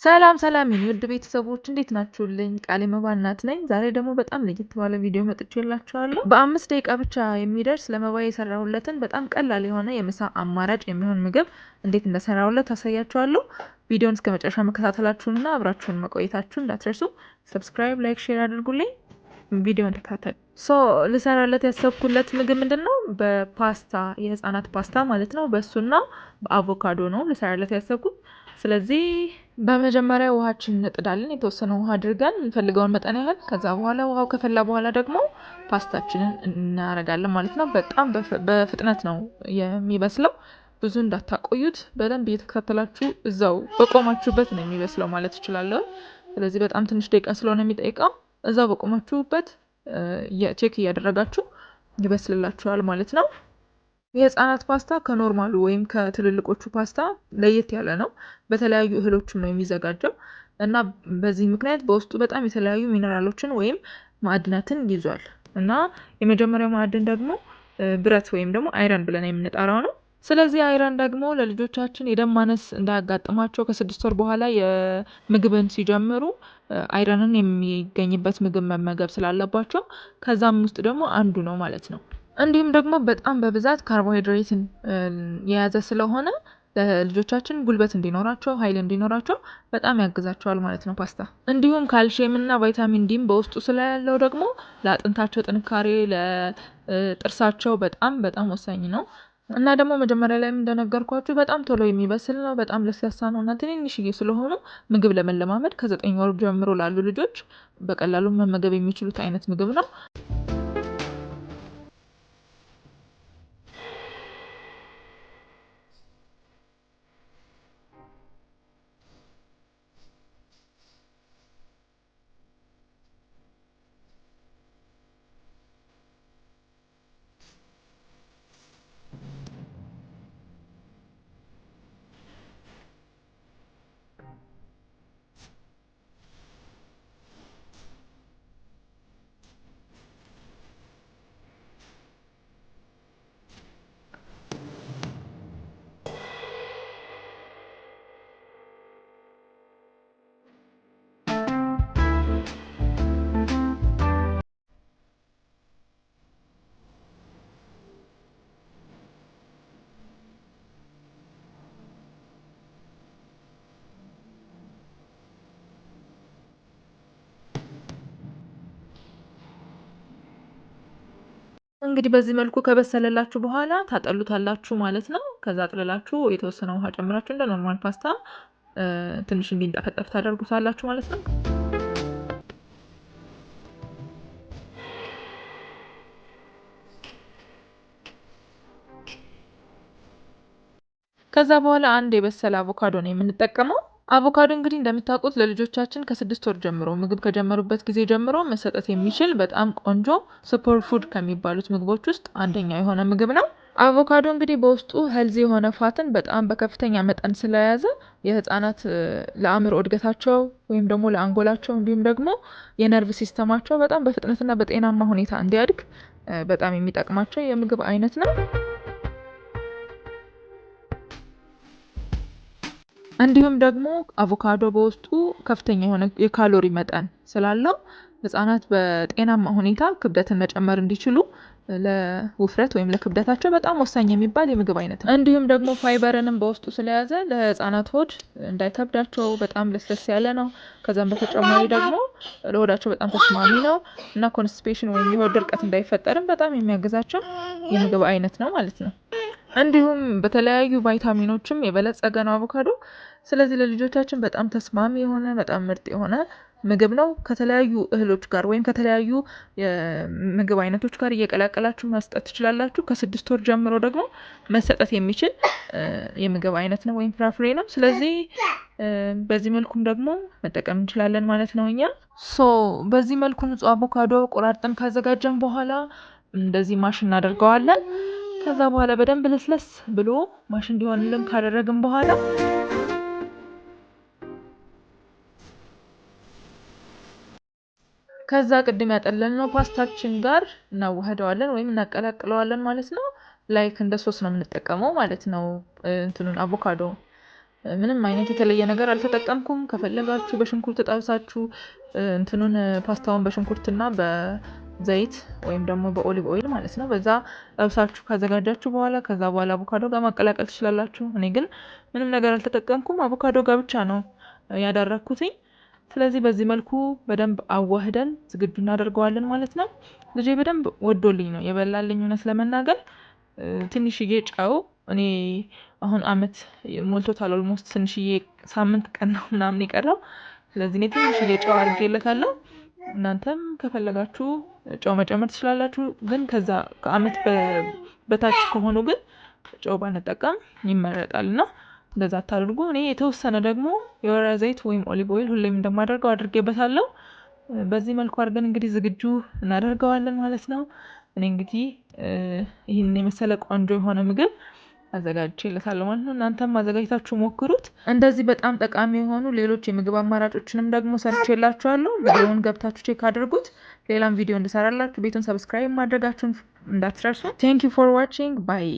ሰላም ሰላም የኔ ውድ ቤተሰቦች እንዴት ናችሁልኝ? ቃሌ መባ እናት ነኝ። ዛሬ ደግሞ በጣም ለየት ባለ ቪዲዮ መጥቼላችኋለሁ። በ5 ደቂቃ ብቻ የሚደርስ ለመባ የሰራሁለትን በጣም ቀላል የሆነ የምሳ አማራጭ የሚሆን ምግብ እንዴት እንደሰራሁለት አሳያችኋለሁ። ቪዲዮን እስከ መጨረሻ መከታተላችሁንና አብራችሁን መቆየታችሁን እንዳትረሱ። ሰብስክራይብ፣ ላይክ፣ ሼር አድርጉልኝ። ቪዲዮን ተከታተሉ። ልሰራለት ያሰብኩለት ምግብ ምንድነው? በፓስታ የህፃናት ፓስታ ማለት ነው። በሱና በአቮካዶ ነው ልሰራለት ያሰብኩት። ስለዚህ በመጀመሪያ ውሃችን እንጥዳለን። የተወሰነ ውሃ አድርገን እንፈልገውን መጠን ያህል። ከዛ በኋላ ውሃው ከፈላ በኋላ ደግሞ ፓስታችንን እናረጋለን ማለት ነው። በጣም በፍጥነት ነው የሚበስለው። ብዙ እንዳታቆዩት፣ በደንብ እየተከታተላችሁ እዛው በቆማችሁበት ነው የሚበስለው ማለት እችላለሁ። ስለዚህ በጣም ትንሽ ደቂቃ ስለሆነ የሚጠይቀው እዛው በቆማችሁበት ቼክ እያደረጋችሁ ይበስልላችኋል ማለት ነው። የህፃናት ፓስታ ከኖርማሉ ወይም ከትልልቆቹ ፓስታ ለየት ያለ ነው። በተለያዩ እህሎችም ነው የሚዘጋጀው እና በዚህ ምክንያት በውስጡ በጣም የተለያዩ ሚነራሎችን ወይም ማዕድናትን ይዟል። እና የመጀመሪያው ማዕድን ደግሞ ብረት ወይም ደግሞ አይረን ብለን የምንጠራው ነው። ስለዚህ አይረን ደግሞ ለልጆቻችን የደም ማነስ እንዳያጋጥማቸው ከ6 ወር በኋላ የምግብን ሲጀምሩ አይረንን የሚገኝበት ምግብ መመገብ ስላለባቸው ከዛም ውስጥ ደግሞ አንዱ ነው ማለት ነው። እንዲሁም ደግሞ በጣም በብዛት ካርቦሃይድሬትን የያዘ ስለሆነ ለልጆቻችን ጉልበት እንዲኖራቸው ኃይል እንዲኖራቸው በጣም ያግዛቸዋል ማለት ነው ፓስታ። እንዲሁም ካልሲየም እና ቫይታሚን ዲም በውስጡ ስላለው ደግሞ ለአጥንታቸው ጥንካሬ፣ ለጥርሳቸው በጣም ወሳኝ ነው። እና ደግሞ መጀመሪያ ላይም እንደነገርኳችሁ በጣም ቶሎ የሚበስል ነው። በጣም ለስላሳ ነው እና ትንንሽዬ ስለሆኑ ምግብ ለመለማመድ ከ9 ወር ጀምሮ ላሉ ልጆች በቀላሉ መመገብ የሚችሉት አይነት ምግብ ነው። እንግዲህ በዚህ መልኩ ከበሰለላችሁ በኋላ ታጠሉታላችሁ ማለት ነው። ከዛ አጥልላችሁ የተወሰነ ውሃ ጨምራችሁ እንደ ኖርማል ፓስታ ትንሽ እንዲንጠፈጠፍ ታደርጉታላችሁ ማለት ነው። ከዛ በኋላ አንድ የበሰለ አቮካዶ ነው የምንጠቀመው። አቮካዶ እንግዲህ እንደምታውቁት ለልጆቻችን ከ6 ወር ጀምሮ ምግብ ከጀመሩበት ጊዜ ጀምሮ መሰጠት የሚችል በጣም ቆንጆ ሱፐር ፉድ ከሚባሉት ምግቦች ውስጥ አንደኛው የሆነ ምግብ ነው። አቮካዶ እንግዲህ በውስጡ ሄልዚ የሆነ ፋትን በጣም በከፍተኛ መጠን ስለያዘ የህፃናት ለአእምሮ እድገታቸው ወይም ደግሞ ለአንጎላቸው እንዲሁም ደግሞ የነርቭ ሲስተማቸው በጣም በፍጥነትና በጤናማ ሁኔታ እንዲያድግ በጣም የሚጠቅማቸው የምግብ አይነት ነው። እንዲሁም ደግሞ አቮካዶ በውስጡ ከፍተኛ የሆነ የካሎሪ መጠን ስላለው ህፃናት በጤናማ ሁኔታ ክብደትን መጨመር እንዲችሉ ለውፍረት ወይም ለክብደታቸው በጣም ወሳኝ የሚባል የምግብ አይነት ነው። እንዲሁም ደግሞ ፋይበርንም በውስጡ ስለያዘ ለህፃናት ሆድ እንዳይከብዳቸው በጣም ለስለስ ያለ ነው። ከዛም በተጨማሪ ደግሞ ለሆዳቸው በጣም ተስማሚ ነው እና ኮንስቲፔሽን ወይም የሆድ ድርቀት እንዳይፈጠርም በጣም የሚያግዛቸው የምግብ አይነት ነው ማለት ነው። እንዲሁም በተለያዩ ቫይታሚኖችም የበለጸገ ነው አቮካዶ። ስለዚህ ለልጆቻችን በጣም ተስማሚ የሆነ በጣም ምርጥ የሆነ ምግብ ነው። ከተለያዩ እህሎች ጋር ወይም ከተለያዩ የምግብ አይነቶች ጋር እየቀላቀላችሁ መስጠት ትችላላችሁ። ከ6 ወር ጀምሮ ደግሞ መሰጠት የሚችል የምግብ አይነት ነው ወይም ፍራፍሬ ነው። ስለዚህ በዚህ መልኩም ደግሞ መጠቀም እንችላለን ማለት ነው። እኛ በዚህ መልኩ ንጹህ አቮካዶ ቆራርጠን ካዘጋጀን በኋላ እንደዚህ ማሽን እናደርገዋለን። ከዛ በኋላ በደንብ ለስለስ ብሎ ማሽን እንዲሆንልን ካደረግን በኋላ ከዛ ቅድም ያጠለልነው ፓስታችን ጋር እናዋህደዋለን ወይም እናቀላቅለዋለን ማለት ነው። ላይክ እንደ ሶስ ነው የምንጠቀመው ማለት ነው እንትኑን አቮካዶ። ምንም አይነት የተለየ ነገር አልተጠቀምኩም። ከፈለጋችሁ በሽንኩርት ጠብሳችሁ እንትኑን ፓስታውን በሽንኩርትና በዘይት ወይም ደግሞ በኦሊቭ ኦይል ማለት ነው በዛ ጠብሳችሁ ካዘጋጃችሁ በኋላ ከዛ በኋላ አቮካዶ ጋር ማቀላቀል ትችላላችሁ። እኔ ግን ምንም ነገር አልተጠቀምኩም፣ አቮካዶ ጋር ብቻ ነው ያደረኩትኝ። ስለዚህ በዚህ መልኩ በደንብ አዋህደን ዝግጁ እናደርገዋለን ማለት ነው። ልጄ በደንብ ወዶልኝ ነው የበላልኝ። እውነት ለመናገር ትንሽዬ ጨው እኔ አሁን አመት ሞልቶታል፣ ኦልሞስት ትንሽዬ ሳምንት ቀን ነው ምናምን የቀረው። ስለዚህ እኔ ትንሽዬ ጨው አድርጌለታለሁ። እናንተም ከፈለጋችሁ ጨው መጨመር ትችላላችሁ። ግን ከዛ ከአመት በታች ከሆኑ ግን ጨው ባንጠቀም ይመረጣል እና እንደዛ አታድርጉ። እኔ የተወሰነ ደግሞ የወይራ ዘይት ወይም ኦሊቭ ኦይል ሁሌም እንደማደርገው አድርጌበታለሁ። በዚህ መልኩ አድርገን እንግዲህ ዝግጁ እናደርገዋለን ማለት ነው። እኔ እንግዲህ ይህን የመሰለ ቆንጆ የሆነ ምግብ አዘጋጅቼለታለሁ ማለት ነው። እናንተም አዘጋጅታችሁ ሞክሩት። እንደዚህ በጣም ጠቃሚ የሆኑ ሌሎች የምግብ አማራጮችንም ደግሞ ሰርቼላችኋለሁ። ቪዲዮውን ገብታችሁ ቼክ አድርጉት። ሌላም ቪዲዮ እንድሰራላችሁ ቤቱን ሰብስክራይብ ማድረጋችሁን እንዳትረሱ። ቴንክ ዩ ፎር ዋቺንግ ባይ